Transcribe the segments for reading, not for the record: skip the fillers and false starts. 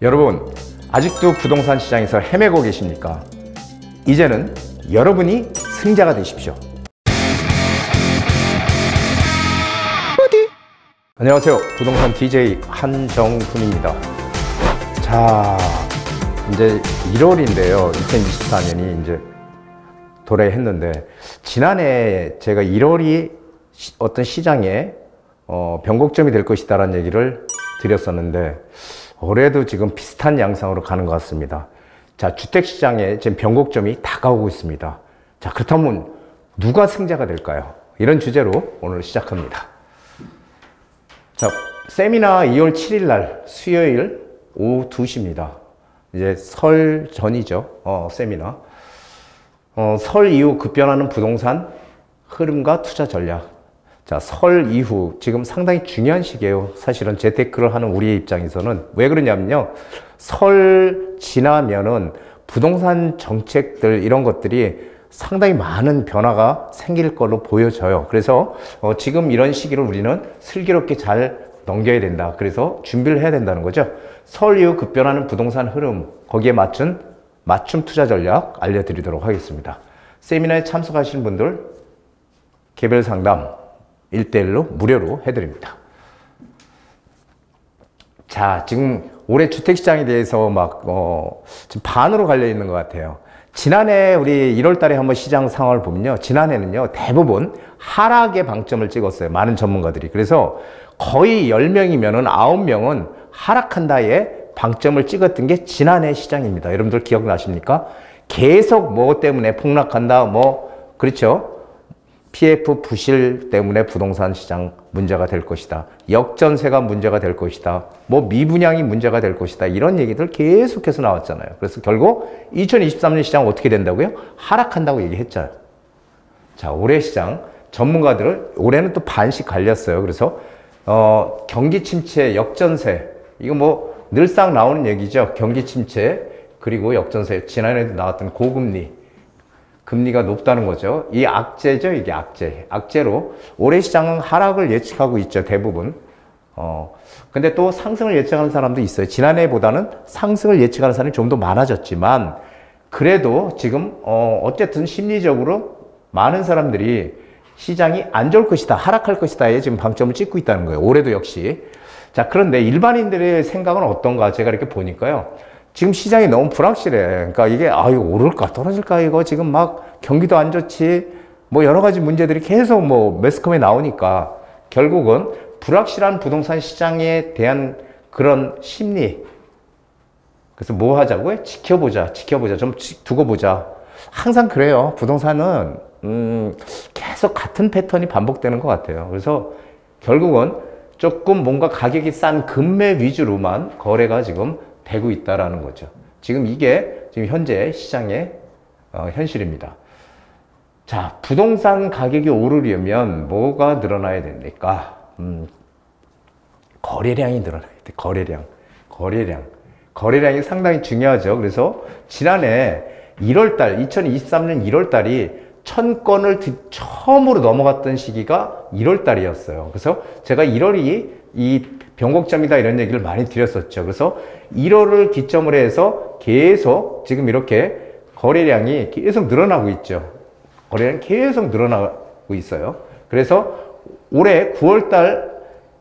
여러분, 아직도 부동산 시장에서 헤매고 계십니까? 이제는 여러분이 승자가 되십시오. 안녕하세요. 부동산 DJ 한정훈입니다. 자, 이제 1월인데요. 2024년이 이제 도래했는데, 지난해 제가 1월이 어떤 시장에 변곡점이 될 것이다라는 얘기를 드렸었는데, 올해도 지금 비슷한 양상으로 가는 것 같습니다. 자, 주택시장에 지금 변곡점이 다가오고 있습니다. 자, 그렇다면 누가 승자가 될까요? 이런 주제로 오늘 시작합니다. 자, 세미나 2월 7일 날 수요일 오후 2시입니다. 이제 설 전이죠. 세미나. 설 이후 급변하는 부동산 흐름과 투자 전략. 자, 설 이후 지금 상당히 중요한 시기예요. 사실은 재테크를 하는 우리의 입장에서는. 왜 그러냐면요, 설 지나면은 부동산 정책들 이런 것들이 상당히 많은 변화가 생길 걸로 보여져요. 그래서 지금 이런 시기를 우리는 슬기롭게 잘 넘겨야 된다. 그래서 준비를 해야 된다는 거죠. 설 이후 급변하는 부동산 흐름, 거기에 맞춘 맞춤 투자 전략 알려드리도록 하겠습니다. 세미나에 참석하시는 분들 개별 상담 1대1로 무료로 해드립니다. 자, 지금 올해 주택시장에 대해서 지금 반으로 갈려 있는 것 같아요. 지난해 우리 1월 달에 한번 시장 상황을 보면요, 지난해는요 대부분 하락의 방점을 찍었어요. 많은 전문가들이. 그래서 거의 10명이면은 9명은 하락한다에 방점을 찍었던 게 지난해 시장입니다. 여러분들 기억나십니까? 계속 뭐 때문에 폭락한다, 그렇죠? PF 부실 때문에 부동산 시장 문제가 될 것이다. 역전세가 문제가 될 것이다. 미분양이 문제가 될 것이다. 이런 얘기들 계속해서 나왔잖아요. 그래서 결국 2023년 시장 어떻게 된다고요? 하락한다고 얘기했잖아요. 자, 올해 시장 전문가들을 올해는 또 반씩 갈렸어요. 그래서 경기 침체, 역전세, 이거 늘상 나오는 얘기죠. 경기 침체 그리고 역전세, 지난해에도 나왔던 고금리, 금리가 높다는 거죠. 이 악재죠. 이게 악재로 올해 시장은 하락을 예측하고 있죠. 대부분. 근데 또 상승을 예측하는 사람도 있어요. 지난해보다는 상승을 예측하는 사람이 좀 더 많아졌지만, 그래도 지금 어쨌든 심리적으로 많은 사람들이 시장이 안 좋을 것이다, 하락할 것이다에 지금 방점을 찍고 있다는 거예요. 올해도 역시. 자, 그런데 일반인들의 생각은 어떤가? 제가 이렇게 보니까요, 지금 시장이 너무 불확실해. 그러니까 이게 이거 오를까 떨어질까, 이거 지금 경기도 안 좋지, 여러 가지 문제들이 계속 매스컴에 나오니까 결국은 불확실한 부동산 시장에 대한 그런 심리. 그래서 뭐 하자고요? 지켜보자, 좀 두고 보자. 항상 그래요. 부동산은 계속 같은 패턴이 반복되는 것 같아요. 그래서 결국은 조금 뭔가 가격이 싼 금매 위주로만 거래가 지금 되고 있다라는 거죠. 지금 이게 지금 현재 시장의 현실입니다. 자, 부동산 가격이 오르려면 뭐가 늘어나야 됩니까? 거래량이 늘어나야 돼. 거래량이 상당히 중요하죠. 그래서 지난해 2023년 1월달이 1000건을 처음으로 넘어갔던 시기가 1월달이었어요. 그래서 제가 1월이 이 변곡점이다 이런 얘기를 많이 드렸었죠. 그래서 1월을 기점으로 해서 계속 지금 이렇게 거래량이 계속 늘어나고 있죠. 거래량이 계속 늘어나고 있어요. 그래서 올해 9월달,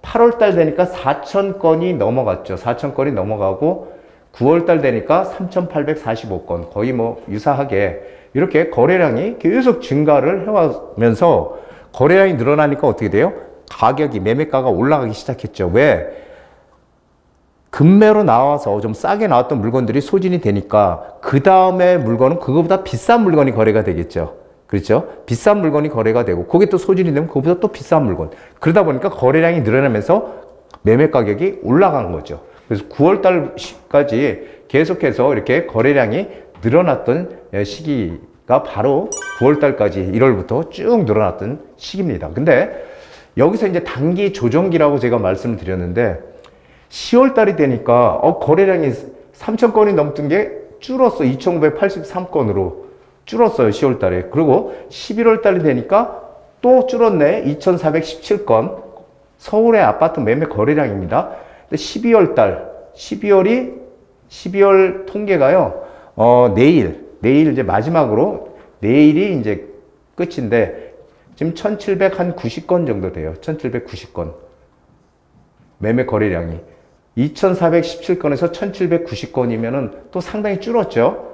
8월달 되니까 4000건이 넘어갔죠. 4000건이 넘어가고 9월달 되니까 3845건, 거의 유사하게 이렇게 거래량이 계속 증가를 해오면서 거래량이 늘어나니까 어떻게 돼요? 가격이, 매매가가 올라가기 시작했죠. 왜? 금매로 나와서 좀 싸게 나왔던 물건들이 소진이 되니까 그 다음에 물건은 그거보다 비싼 물건이 거래가 되겠죠. 그렇죠? 비싼 물건이 거래가 되고 그게 또 소진이 되면 그거보다 또 비싼 물건. 그러다 보니까 거래량이 늘어나면서 매매 가격이 올라간 거죠. 그래서 9월달까지 계속해서 이렇게 거래량이 늘어났던 시기가 바로 9월달까지 1월부터 쭉 늘어났던 시기입니다. 근데 여기서 이제 단기 조정기라고 제가 말씀을 드렸는데 10월달이 되니까 거래량이 3000건이 넘던 게 줄었어. 2583건으로 줄었어요. 10월달에. 그리고 11월달이 되니까 또 줄었네. 2417건. 서울의 아파트 매매 거래량입니다. 근데 12월이 12월 통계가요. 내일 이제 마지막으로 내일이 이제 끝인데 지금 1790건 정도 돼요. 1790건. 매매 거래량이 2417건에서 1790건이면은 또 상당히 줄었죠.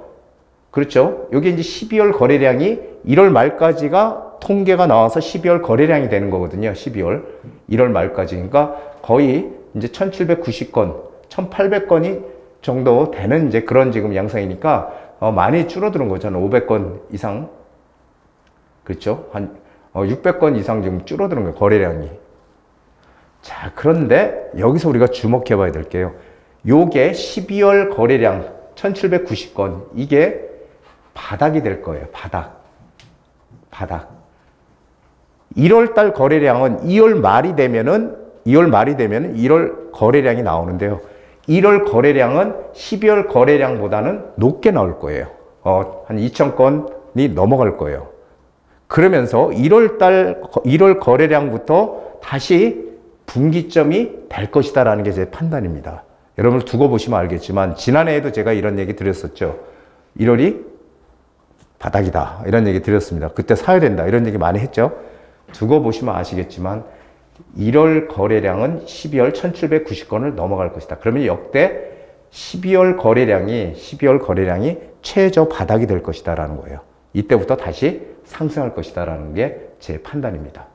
그렇죠. 여기 이제 12월 거래량이 1월 말까지가 통계가 나와서 12월 거래량이 되는 거거든요. 12월 1월 말까지. 그러니까 거의 이제 1790건, 1800건이 정도 되는 이제 그런 지금 양상이니까 많이 줄어드는 거잖아요. 500건 이상. 그렇죠. 한 600건 이상 지금 줄어드는 거예요. 거래량이. 자, 그런데 여기서 우리가 주목해 봐야 될 게요. 요게 12월 거래량 1790건. 이게 바닥이 될 거예요. 바닥. 1월 달 거래량은 2월 말이 되면은 1월 거래량이 나오는데요. 1월 거래량은 12월 거래량보다는 높게 나올 거예요. 한 2000건이 넘어갈 거예요. 그러면서 1월 거래량부터 다시 분기점이 될 것이다라는 게 제 판단입니다. 여러분 두고 보시면 알겠지만 지난해에도 제가 이런 얘기 드렸었죠. 1월이 바닥이다 이런 얘기 드렸습니다. 그때 사야 된다 이런 얘기 많이 했죠. 두고 보시면 아시겠지만 1월 거래량은 12월 1790건을 넘어갈 것이다. 그러면 역대 12월 거래량이 최저 바닥이 될 것이다 라는 거예요. 이때부터 다시 상승할 것이다 라는 게 제 판단입니다.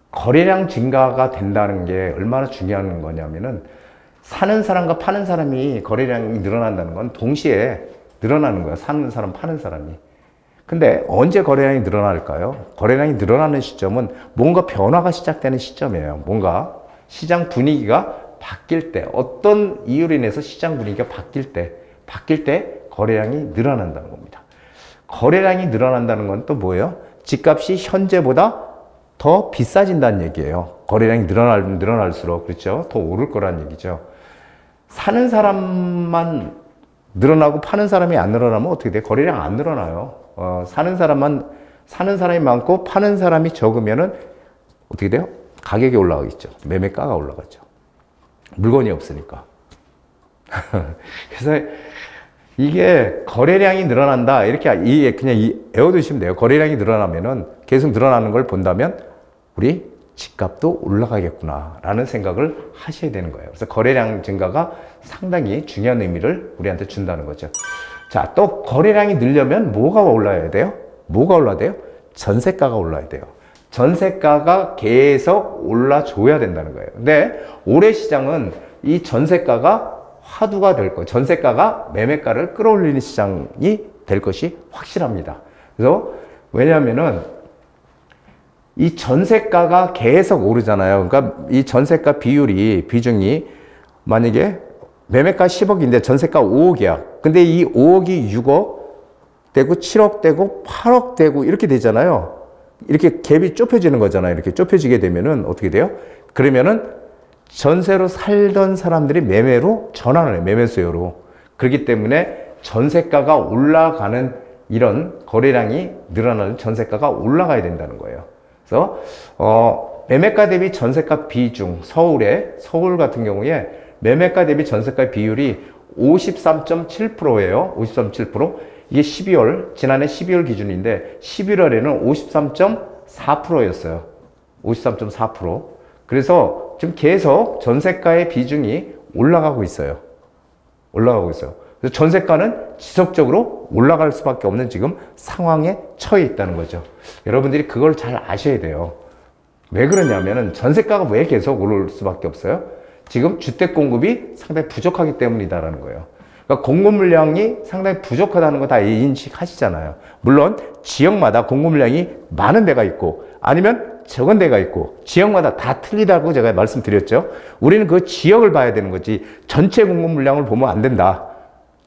거래량 증가가 된다는 게 얼마나 중요한 거냐면은 사는 사람과 파는 사람이 거래량이 늘어난다는 건 동시에 늘어나는 거예요. 사는 사람, 파는 사람이. 근데 언제 거래량이 늘어날까요? 거래량이 늘어나는 시점은 뭔가 변화가 시작되는 시점이에요. 뭔가 시장 분위기가 바뀔 때, 어떤 이유로 인해서 시장 분위기가 바뀔 때 거래량이 늘어난다는 겁니다. 거래량이 늘어난다는 건 또 뭐예요? 집값이 현재보다 더 비싸진다는 얘기예요. 거래량이 늘어날수록, 그렇죠? 더 오를 거란 얘기죠. 사는 사람만 늘어나고 파는 사람이 안 늘어나면 어떻게 돼? 거래량 안 늘어나요. 사는 사람이 많고 파는 사람이 적으면은 어떻게 돼요? 가격이 올라가겠죠. 매매가가 올라가죠. 물건이 없으니까. 그래서 이게 거래량이 늘어난다. 이렇게 그냥 외워두시면 돼요. 거래량이 늘어나면은 계속 늘어나는 걸 본다면 우리 집값도 올라가겠구나 라는 생각을 하셔야 되는 거예요. 그래서 거래량 증가가 상당히 중요한 의미를 우리한테 준다는 거죠. 자, 또 거래량이 늘려면 뭐가 올라야 돼요? 뭐가 올라야 돼요? 전세가가 올라야 돼요. 전세가가 계속 올라줘야 된다는 거예요. 근데 올해 시장은 이 전세가가 화두가 될 거예요. 전세가가 매매가를 끌어올리는 시장이 될 것이 확실합니다. 그래서 왜냐하면은 이 전세가가 계속 오르잖아요. 그러니까 이 전세가 비중이 만약에 매매가 10억인데 전세가 5억이야. 근데 이 5억이 6억 되고 7억 되고 8억 되고 이렇게 되잖아요. 이렇게 갭이 좁혀지는 거잖아요. 이렇게 좁혀지게 되면은 어떻게 돼요? 그러면은 전세로 살던 사람들이 매매로 전환을 해요. 매매 수요로. 그렇기 때문에 전세가가 올라가는 이런 거래량이 늘어나는 전세가가 올라가야 된다는 거예요. 그래서 매매가 대비 전세가 비중, 서울 같은 경우에 매매가 대비 전세가 비율이 53.7%예요. 53.7%. 이게 지난해 12월 기준인데 11월에는 53.4%였어요. 53.4%. 그래서 지금 계속 전세가의 비중이 올라가고 있어요. 그래서 전세가는 지속적으로 올라갈 수밖에 없는 지금 상황에 처해 있다는 거죠. 여러분들이 그걸 잘 아셔야 돼요. 왜 그러냐면은 전세가가 왜 계속 오를 수밖에 없어요? 지금 주택 공급이 상당히 부족하기 때문이다라는 거예요. 그러니까 공급 물량이 상당히 부족하다는 거 다 인식하시잖아요. 물론 지역마다 공급 물량이 많은 데가 있고 아니면 적은 데가 있고 지역마다 다 틀리다고 제가 말씀드렸죠. 우리는 그 지역을 봐야 되는 거지 전체 공급 물량을 보면 안 된다.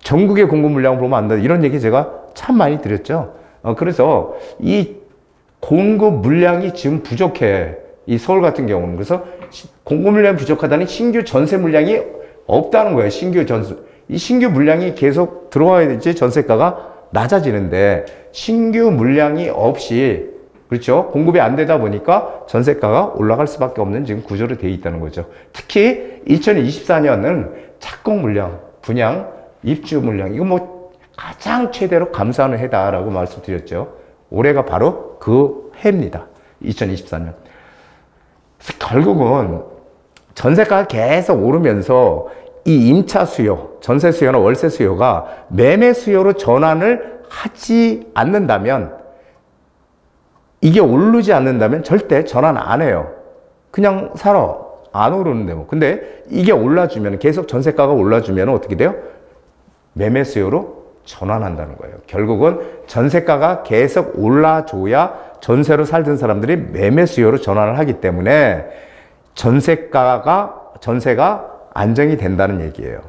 전국의 공급 물량을 보면 안 된다. 이런 얘기 제가 참 많이 드렸죠. 그래서 이 공급 물량이 지금 부족해. 이 서울 같은 경우는. 그래서 공급 물량이 부족하다니 신규 전세 물량이 없다는 거예요. 이 신규 물량이 계속 들어와야 되지 전세가가 낮아지는데 신규 물량이 없이 그렇죠. 공급이 안 되다 보니까 전세가가 올라갈 수밖에 없는 지금 구조로 되어 있다는 거죠. 특히 2024년은 착공 물량, 분양, 입주 물량, 이거 뭐 가장 최대로 감소하는 해다라고 말씀드렸죠. 올해가 바로 그 해입니다. 2024년. 그래서 결국은 전세가가 계속 오르면서 이 임차 수요, 전세 수요나 월세 수요가 매매 수요로 전환을 하지 않는다면, 이게 오르지 않는다면 절대 전환 안 해요. 그냥 살아. 안 오르는데 뭐. 근데 이게 올라주면, 계속 전세가가 올라주면 어떻게 돼요? 매매 수요로 전환한다는 거예요. 결국은 전세가가 계속 올라줘야 전세로 살던 사람들이 매매 수요로 전환을 하기 때문에 전세가 안정이 된다는 얘기예요.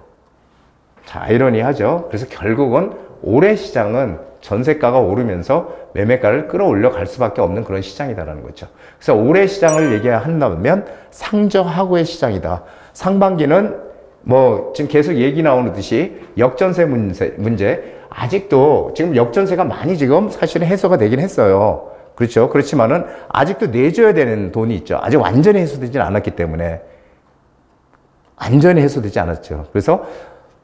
자, 아이러니하죠. 그래서 결국은 올해 시장은 전세가가 오르면서 매매가를 끌어올려 갈 수밖에 없는 그런 시장이다라는 거죠. 그래서 올해 시장을 얘기한다면 상저하고의 시장이다. 상반기는 뭐 지금 계속 얘기 나오는 듯이 역전세 문제 아직도 지금 역전세가 많이 지금 사실은 해소가 되긴 했어요. 그렇죠. 그렇지만은 아직도 내줘야 되는 돈이 있죠. 아직 완전히 해소되지 않았기 때문에. 완전히 해소되지 않았죠. 그래서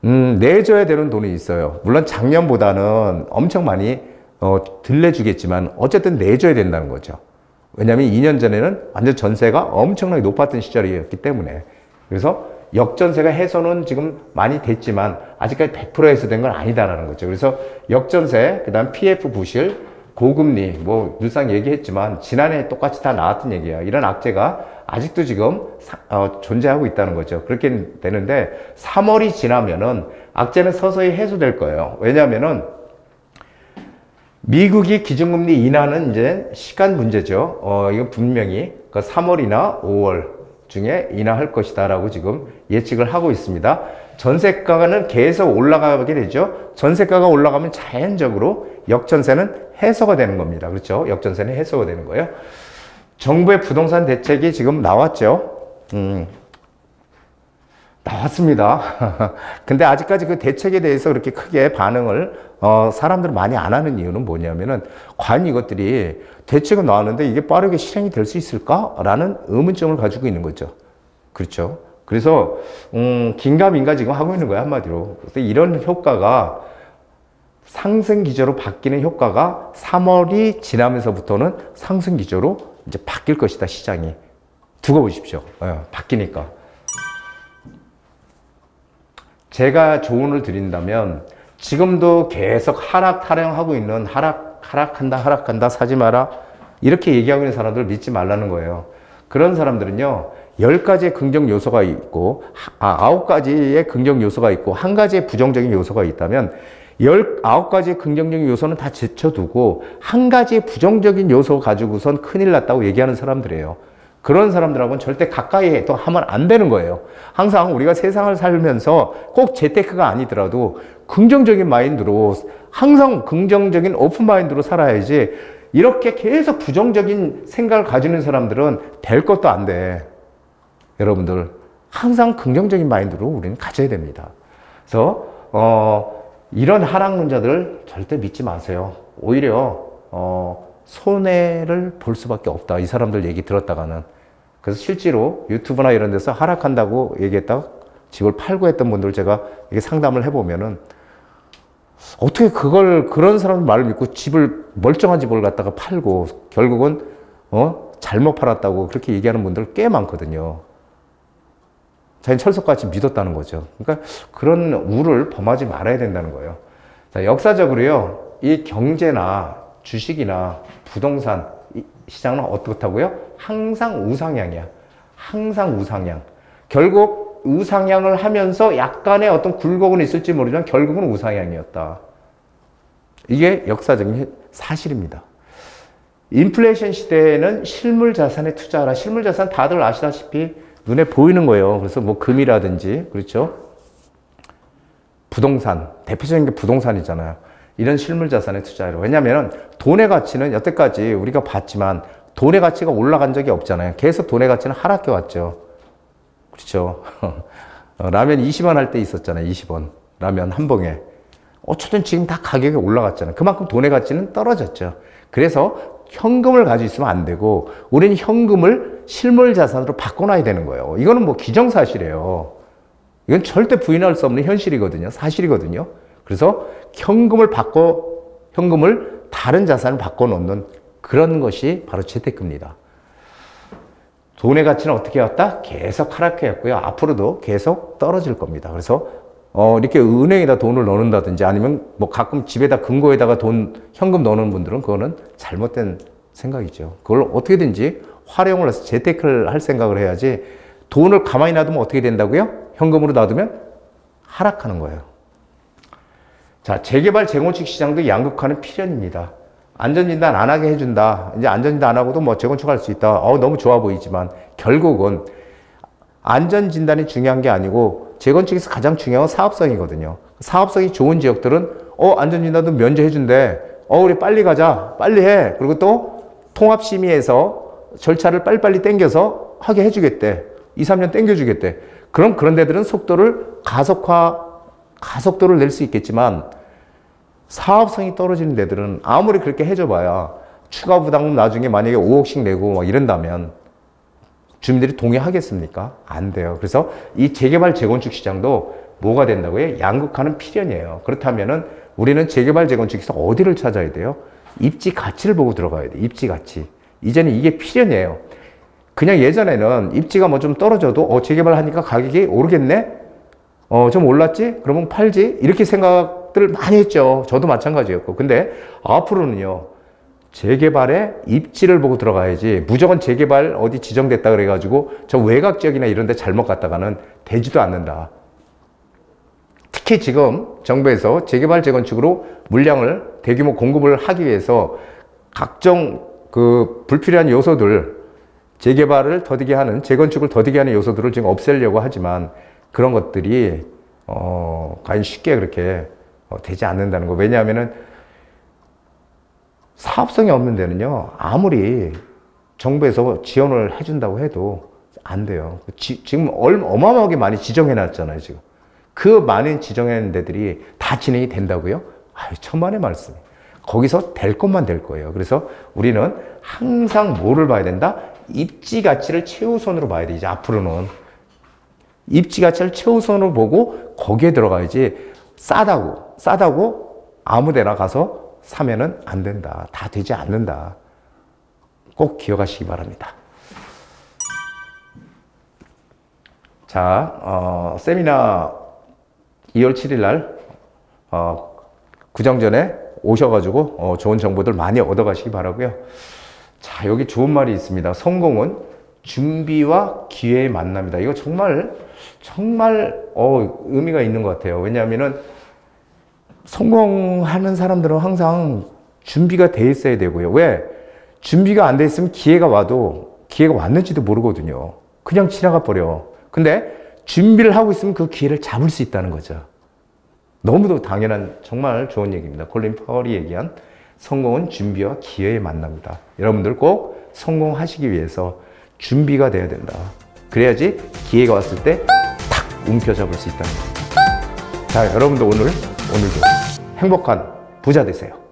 내줘야 되는 돈이 있어요. 물론 작년보다는 엄청 많이 덜 내주겠지만 어쨌든 내줘야 된다는 거죠. 왜냐하면 2년 전에는 완전 전세가 엄청나게 높았던 시절이었기 때문에. 그래서 역전세가 해소는 지금 많이 됐지만 아직까지 100% 해소된 건 아니다라는 거죠. 그래서 역전세, 그 다음 PF 부실, 고금리, 뭐 늘상 얘기했지만 지난해 똑같이 다 나왔던 얘기야. 이런 악재가 아직도 지금 존재하고 있다는 거죠. 그렇게 되는데 3월이 지나면은 악재는 서서히 해소될 거예요. 왜냐하면은 미국이 기준금리 인하는 이제 시간 문제죠. 이거 분명히 그 3월이나 5월 중에 인하할 것이다 라고 지금 예측을 하고 있습니다. 전세가는 계속 올라가게 되죠. 전세가가 올라가면 자연적으로 역전세는 해소가 되는 겁니다. 그렇죠? 역전세는 해소가 되는 거예요. 정부의 부동산 대책이 지금 나왔죠. 나왔습니다. 근데 아직까지 그 대책에 대해서 그렇게 크게 반응을 사람들은 많이 안 하는 이유는 뭐냐면은 과연 이것들이 대책은 나왔는데 이게 빠르게 실행이 될 수 있을까라는 의문점을 가지고 있는 거죠. 그렇죠. 그래서 긴가민가 지금 하고 있는 거예요, 한마디로. 그래서 이런 효과가 상승 기조로 바뀌는 효과가 3월이 지나면서부터는 상승 기조로 이제 바뀔 것이다, 시장이. 두고 보십시오. 바뀌니까. 제가 조언을 드린다면 지금도 계속 하락 타령하고 있는 하락한다 사지 마라 이렇게 얘기하고 있는 사람들 믿지 말라는 거예요. 그런 사람들은요 10가지의 긍정 요소가 있고 9가지의 긍정 요소가 있고 1가지의 부정적인 요소가 있다면 19가지의 긍정적인 요소는 다 제쳐두고 1가지의 부정적인 요소 가지고선 큰일 났다고 얘기하는 사람들이에요. 그런 사람들하고는 절대 가까이 또 하면 안 되는 거예요. 항상 우리가 세상을 살면서 꼭 재테크가 아니더라도 긍정적인 마인드로 항상 긍정적인 오픈 마인드로 살아야지 이렇게 계속 부정적인 생각을 가지는 사람들은 될 것도 안 돼. 여러분들 항상 긍정적인 마인드로 우리는 가져야 됩니다. 그래서 이런 하락론자들 절대 믿지 마세요. 오히려 손해를 볼 수밖에 없다. 이 사람들 얘기 들었다가는. 그래서 실제로 유튜브나 이런 데서 하락한다고 얘기했다가 집을 팔고 했던 분들 제가 이게 상담을 해보면은 어떻게 그런 사람 말을 믿고 멀쩡한 집을 갖다가 팔고 결국은 잘못 팔았다고 그렇게 얘기하는 분들 꽤 많거든요. 자기는 철석같이 믿었다는 거죠. 그러니까 그런 우를 범하지 말아야 된다는 거예요. 자, 역사적으로요, 이 경제나 주식이나 부동산 시장은 어떻다고요? 항상 우상향이야. 항상 우상향. 결국 우상향을 하면서 약간의 어떤 굴곡은 있을지 모르지만 결국은 우상향이었다. 이게 역사적인 사실입니다. 인플레이션 시대에는 실물 자산에 투자하라. 실물 자산 다들 아시다시피 눈에 보이는 거예요. 그래서 뭐 금이라든지, 그렇죠? 부동산, 대표적인 게 부동산이잖아요. 이런 실물 자산에 투자하라. 왜냐하면 돈의 가치는 여태까지 우리가 봤지만 돈의 가치가 올라간 적이 없잖아요. 계속 돈의 가치는 하락해 왔죠. 그렇죠? 라면 20원 할 때 있었잖아요. 20원. 라면 한 봉에. 어쨌든 지금 다 가격이 올라갔잖아요. 그만큼 돈의 가치는 떨어졌죠. 그래서 현금을 가지고 있으면 안 되고 우리는 현금을 실물 자산으로 바꿔놔야 되는 거예요. 이거는 뭐 기정사실이에요. 이건 절대 부인할 수 없는 현실이거든요. 사실이거든요. 그래서 현금을 다른 자산을 바꿔놓는 그런 것이 바로 재테크입니다. 돈의 가치는 어떻게 왔다? 계속 하락해왔고요. 앞으로도 계속 떨어질 겁니다. 그래서 이렇게 은행에다 돈을 넣는다든지 아니면 뭐 가끔 집에다 금고에다가 현금 넣는 분들은 그거는 잘못된 생각이죠. 그걸 어떻게든지 활용을 해서 재테크를 할 생각을 해야지 돈을 가만히 놔두면 어떻게 된다고요? 현금으로 놔두면 하락하는 거예요. 자, 재개발, 재건축 시장도 양극화는 필연입니다. 안전진단 안 하게 해준다. 이제 안전진단 안 하고도 뭐 재건축할 수 있다. 너무 좋아 보이지만 결국은 안전진단이 중요한 게 아니고 재건축에서 가장 중요한 건 사업성이거든요. 사업성이 좋은 지역들은 안전진단도 면제해준대. 우리 빨리 가자. 빨리 해. 그리고 또 통합심의에서 절차를 빨리빨리 땡겨서 하게 해주겠대. 2, 3년 땡겨주겠대. 그럼 그런 데들은 가속도를 낼 수 있겠지만 사업성이 떨어지는 데들은 아무리 그렇게 해줘봐야 추가 부담금 나중에 만약에 5억씩 내고 막 이런다면 주민들이 동의하겠습니까? 안 돼요. 그래서 이 재개발, 재건축 시장도 뭐가 된다고요? 양극화는 필연이에요. 그렇다면은 우리는 재개발, 재건축에서 어디를 찾아야 돼요? 입지 가치를 보고 들어가야 돼요. 입지 가치. 이제는 이게 필연이에요. 그냥 예전에는 입지가 뭐 좀 떨어져도 재개발하니까 가격이 오르겠네? 좀 올랐지? 그러면 팔지? 이렇게 생각들을 많이 했죠. 저도 마찬가지였고. 근데 앞으로는요, 재개발에 입지를 보고 들어가야지 무조건 재개발 어디 지정됐다 그래가지고 저 외곽 지역이나 이런 데 잘못 갔다가는 되지도 않는다. 특히 지금 정부에서 재개발, 재건축으로 물량을 대규모 공급을 하기 위해서 각종 불필요한 요소들, 재개발을 더디게 하는, 재건축을 더디게 하는 요소들을 지금 없애려고 하지만 그런 것들이 과연 쉽게 그렇게 되지 않는다는 거. 왜냐하면은 사업성이 없는 데는요, 아무리 정부에서 지원을 해준다고 해도 안 돼요. 지금 어마어마하게 많이 지정해놨잖아요, 지금. 그 많은 지정해놓은 데들이 다 진행이 된다고요? 천만의 말씀. 거기서 될 것만 될 거예요. 그래서 우리는 항상 뭐를 봐야 된다? 입지 가치를 최우선으로 봐야 돼, 이제 앞으로는. 입지 가치를 최우선으로 보고 거기에 들어가야지 싸다고 아무 데나 가서 사면은 안 된다. 다 되지 않는다. 꼭 기억하시기 바랍니다. 자, 세미나 2월 7일 날 구정전에 오셔가지고 좋은 정보들 많이 얻어가시기 바라고요. 자, 여기 좋은 말이 있습니다. 성공은 준비와 기회의 만남이다. 이거 정말 의미가 있는 것 같아요. 왜냐하면은 성공하는 사람들은 항상 준비가 돼 있어야 되고요. 왜? 준비가 안 돼 있으면 기회가 와도 기회가 왔는지도 모르거든요. 그냥 지나가 버려. 근데 준비를 하고 있으면 그 기회를 잡을 수 있다는 거죠. 너무도 당연한 정말 좋은 얘기입니다. 콜린 파월이 얘기한 성공은 준비와 기회의 만남이다. 여러분들 꼭 성공하시기 위해서 준비가 돼야 된다. 그래야지 기회가 왔을 때 탁 움켜잡을 수 있다는 겁니다. 자, 여러분들 오늘도 행복한 부자 되세요.